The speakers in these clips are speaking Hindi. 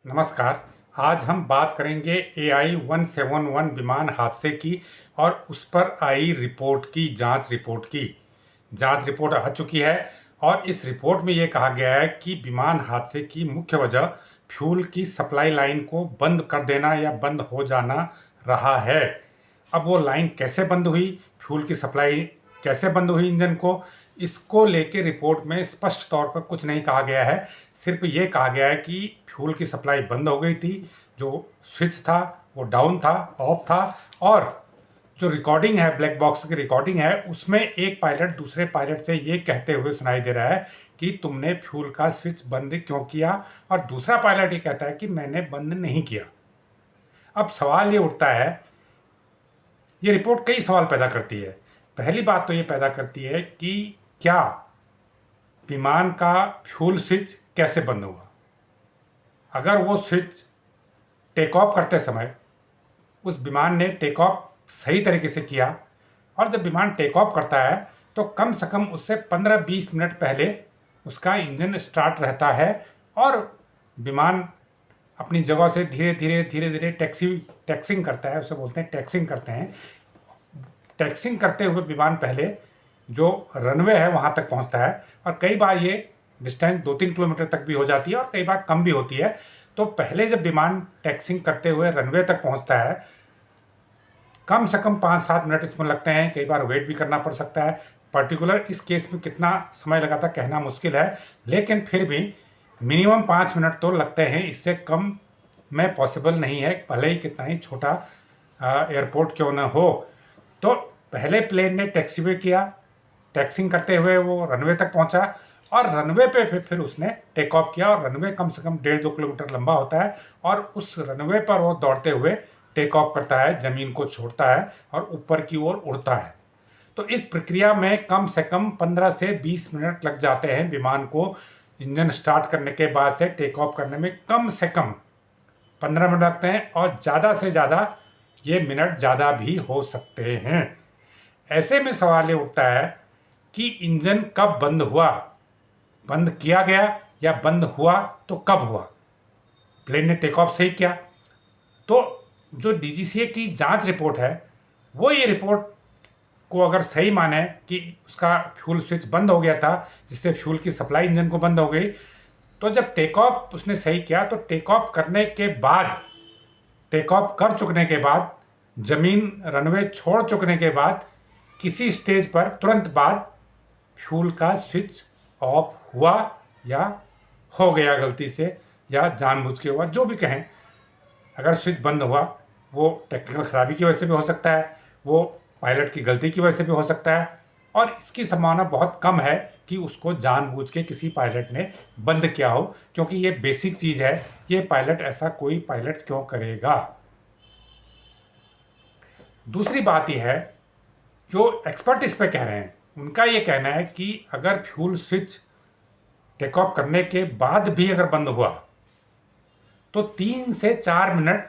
नमस्कार। आज हम बात करेंगे AI-171 विमान हादसे की और उस पर आई रिपोर्ट की जांच रिपोर्ट आ चुकी है और इस रिपोर्ट में ये कहा गया है कि विमान हादसे की मुख्य वजह फ्यूल की सप्लाई लाइन को बंद कर देना या बंद हो जाना रहा है। अब वो लाइन कैसे बंद हुई, फ्यूल की सप्लाई कैसे बंद हुई इंजन को, इसको लेके रिपोर्ट में स्पष्ट तौर पर कुछ नहीं कहा गया है। सिर्फ ये कहा गया है कि फ्यूल की सप्लाई बंद हो गई थी, जो स्विच था वो डाउन था, ऑफ था। और जो रिकॉर्डिंग है, ब्लैक बॉक्स की रिकॉर्डिंग है, उसमें एक पायलट दूसरे पायलट से ये कहते हुए सुनाई दे रहा है कि तुमने फ्यूल का स्विच बंद क्यों किया, और दूसरा पायलट ये कहता है कि मैंने बंद नहीं किया। अब सवाल ये उठता है, ये रिपोर्ट कई सवाल पैदा करती है। पहली बात तो ये पैदा करती है कि क्या विमान का फ्यूल स्विच कैसे बंद हुआ। अगर वो स्विच टेक ऑफ करते समय उस विमान ने टेक ऑफ सही तरीके से किया, और जब विमान टेक ऑफ करता है तो कम से कम उससे 15-20 मिनट पहले उसका इंजन स्टार्ट रहता है और विमान अपनी जगह से धीरे धीरे टैक्सिंग करता है, उसे बोलते हैं टैक्सिंग करते हैं। टैक्सिंग करते हुए विमान पहले जो रनवे है वहाँ तक पहुँचता है, और कई बार ये डिस्टेंस 2-3 किलोमीटर तक भी हो जाती है और कई बार कम भी होती है। तो पहले जब विमान टैक्सिंग करते हुए रनवे तक पहुँचता है, कम से कम 5-7 मिनट इसमें लगते हैं, कई बार वेट भी करना पड़ सकता है। पर्टिकुलर इस केस में कितना समय लगा था कहना मुश्किल है, लेकिन फिर भी मिनिमम 5 मिनट तो लगते हैं, इससे कम में पॉसिबल नहीं है, भले ही कितना ही छोटा एयरपोर्ट क्यों न हो। तो पहले प्लेन ने टैक्सीवे किया, टैक्सिंग करते हुए वो रनवे तक पहुंचा, और रनवे पे फिर उसने टेक ऑफ किया, और रनवे कम से कम 1.5-2 किलोमीटर लंबा होता है, और उस रनवे पर वो दौड़ते हुए टेक ऑफ करता है, ज़मीन को छोड़ता है और ऊपर की ओर उड़ता है। तो इस प्रक्रिया में कम से कम 15 से 20 मिनट लग जाते हैं विमान को इंजन स्टार्ट करने के बाद से टेक ऑफ करने में। कम से कम 15 मिनट लगते हैं, और ज़्यादा से ज़्यादा ये मिनट ज़्यादा भी हो सकते हैं। ऐसे में सवाल ये उठता है कि इंजन कब बंद हुआ, बंद किया गया, या बंद हुआ तो कब हुआ। प्लेन ने टेक ऑफ सही किया तो जो DGCA की जांच रिपोर्ट है वो ये रिपोर्ट को अगर सही माने कि उसका फ्यूल स्विच बंद हो गया था, जिससे फ्यूल की सप्लाई इंजन को बंद हो गई, तो जब टेक ऑफ उसने सही किया तो टेक ऑफ करने के बाद, टेक ऑफ कर चुकने के बाद, ज़मीन रनवे छोड़ चुकने के बाद किसी स्टेज पर तुरंत बाद फ्यूल का स्विच ऑफ हुआ या हो गया गलती से या जानबूझ के हुआ, जो भी कहें। अगर स्विच बंद हुआ वो टेक्निकल ख़राबी की वजह से भी हो सकता है, वो पायलट की गलती की वजह से भी हो सकता है, और इसकी संभावना बहुत कम है कि उसको जानबूझ के किसी पायलट ने बंद किया हो, क्योंकि ये बेसिक चीज़ है। ये पायलट, ऐसा कोई पायलट क्यों करेगा। दूसरी बात यह है, जो एक्सपर्ट इस पे कह रहे हैं उनका ये कहना है कि अगर फ्यूल स्विच टेक ऑफ करने के बाद भी अगर बंद हुआ तो 3 से 4 मिनट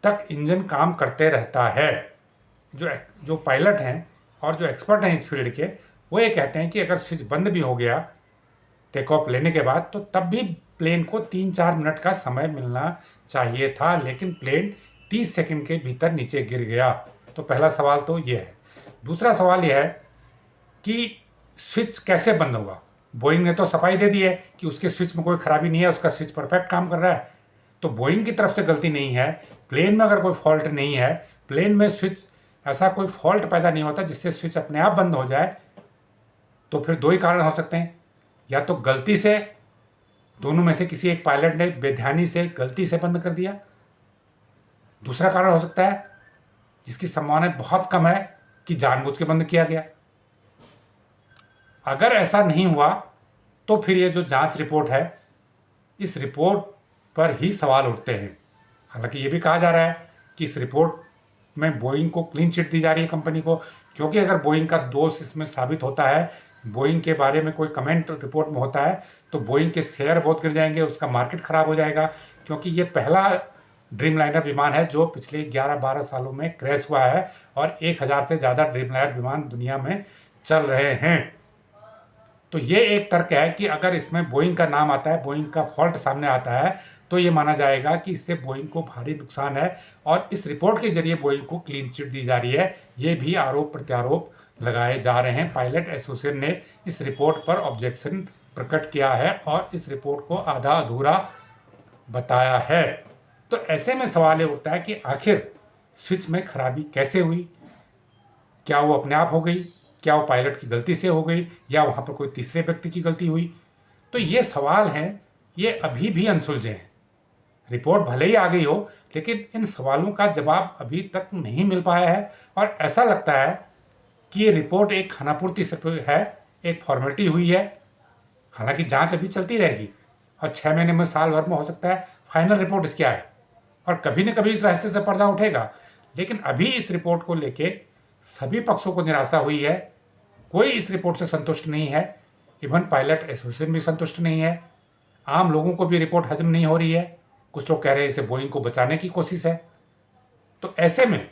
तक इंजन काम करते रहता है। जो पायलट हैं और जो एक्सपर्ट हैं इस फील्ड के, वो ये कहते हैं कि अगर स्विच बंद भी हो गया टेक ऑफ लेने के बाद तो तब भी प्लेन को 3-4 मिनट का समय मिलना चाहिए था, लेकिन प्लेन 30 सेकंड के भीतर नीचे गिर गया। तो पहला सवाल तो ये है। दूसरा सवाल यह है कि स्विच कैसे बंद होगा। बोइंग ने तो सफाई दे दी है कि उसके स्विच में कोई ख़राबी नहीं है, उसका स्विच परफेक्ट काम कर रहा है। तो बोइंग की तरफ से गलती नहीं है, प्लेन में अगर कोई फॉल्ट नहीं है, प्लेन में स्विच ऐसा कोई फॉल्ट पैदा नहीं होता जिससे स्विच अपने आप बंद हो जाए। तो फिर दो ही कारण हो सकते हैं, या तो गलती से दोनों में से किसी एक पायलट ने बेध्यानी से गलती से बंद कर दिया। दूसरा कारण हो सकता है, जिसकी संभावना बहुत कम है, कि जानबूझ के बंद किया गया। अगर ऐसा नहीं हुआ तो फिर ये जो जांच रिपोर्ट है, इस रिपोर्ट पर ही सवाल उठते हैं। हालांकि ये भी कहा जा रहा है कि इस रिपोर्ट में बोइंग को क्लीन चिट दी जा रही है कंपनी को, क्योंकि अगर बोइंग का दोष इसमें साबित होता है, बोइंग के बारे में कोई कमेंट रिपोर्ट में होता है, तो बोइंग के शेयर बहुत गिर जाएंगे, उसका मार्केट ख़राब हो जाएगा। क्योंकि ये पहला ड्रीमलाइनर विमान है जो पिछले 11-12 सालों में क्रैश हुआ है, और 1000 से ज़्यादा ड्रीमलाइनर विमान दुनिया में चल रहे हैं। तो ये एक तर्क है कि अगर इसमें बोइंग का नाम आता है, बोइंग का फॉल्ट सामने आता है, तो ये माना जाएगा कि इससे बोइंग को भारी नुकसान है और इस रिपोर्ट के जरिए बोइंग को क्लीन चिट दी जा रही है। ये भी आरोप प्रत्यारोप लगाए जा रहे हैं। पायलट एसोसिएशन ने इस रिपोर्ट पर ऑब्जेक्शन प्रकट किया है और इस रिपोर्ट को आधा अधूरा बताया है। तो ऐसे में सवाल ये उठता है कि आखिर स्विच में खराबी कैसे हुई? क्या वो अपने आप हो गई? क्या वो पायलट की गलती से हो गई या वहाँ पर कोई तीसरे व्यक्ति की गलती हुई? तो ये सवाल हैं, ये अभी भी अनसुलझे हैं। रिपोर्ट भले ही आ गई हो, लेकिन इन सवालों का जवाब अभी तक नहीं मिल पाया है और ऐसा लगता है कि ये रिपोर्ट एक खानापूर्ति है, एक फॉर्मेलिटी हुई है। हालांकि जांच अभी चलती रहेगी और 6 महीने में, साल भर में हो सकता है फाइनल रिपोर्ट इसकी आए और कभी न कभी इस रहस्य से पर्दा उठेगा। लेकिन अभी इस रिपोर्ट को लेके सभी पक्षों को निराशा हुई है। कोई इस रिपोर्ट से संतुष्ट नहीं है। इवन पायलट एसोसिएशन भी संतुष्ट नहीं है। आम लोगों को भी रिपोर्ट हजम नहीं हो रही है। कुछ लोग कह रहे हैं इसे बोइंग को बचाने की कोशिश है। तो ऐसे में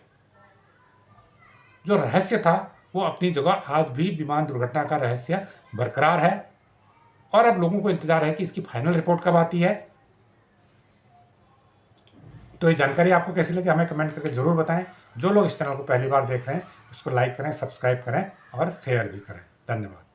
जो रहस्य था वो अपनी जगह आज भी विमान दुर्घटना का रहस्य बरकरार है और अब लोगों को इंतजार है कि इसकी फाइनल रिपोर्ट कब आती है। तो ये जानकारी आपको कैसी लगी हमें कमेंट करके जरूर बताएं। जो लोग इस चैनल को पहली बार देख रहे हैं उसको लाइक करें, सब्सक्राइब करें और शेयर भी करें। धन्यवाद।